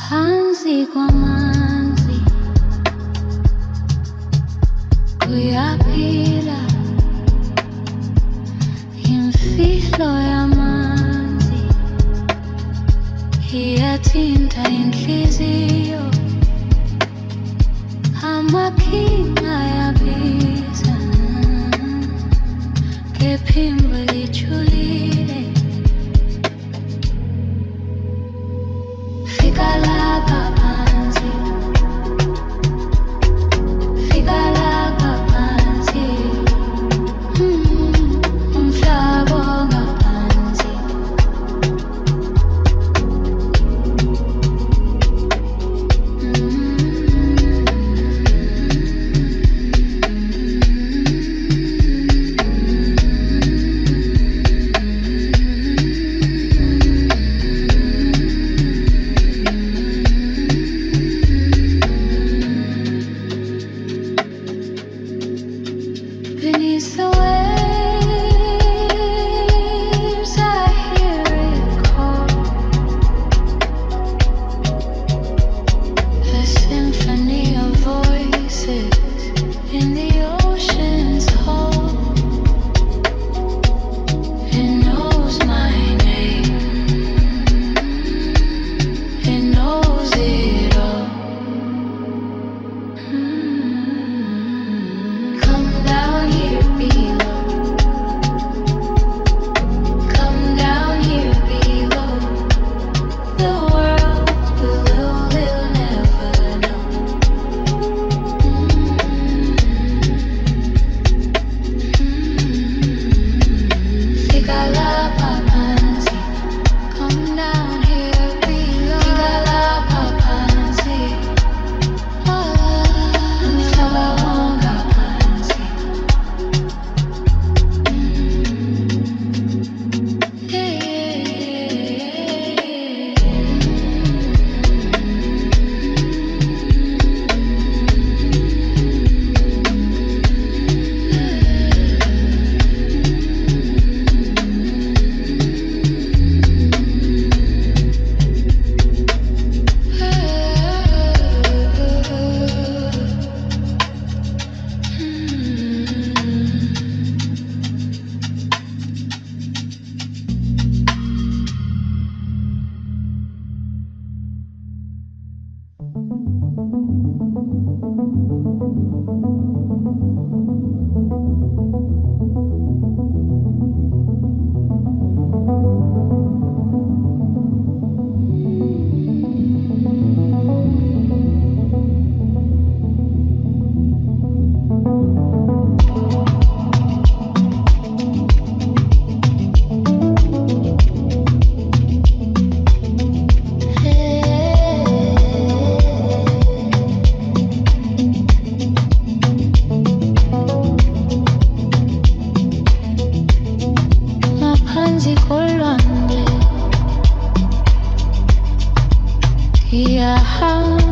phansi kwamanzi kuyaphila imfihlo yamanzi iyathinta inhliziyo amakhinga yabiza kephimbo lijulile fika lapha phansi fika lapha phansi umhlaba ongaphansi beneath the waves I hear it call, a symphony of voices in the ocean's hall. It knows my name, it knows it all. Come down here below, come down here below. The world below will never know. Fika lapha phansi, come down here below. Fika lapha phansi, umhlaba ongaphansi. Ngaphansi kolwandle iyahamba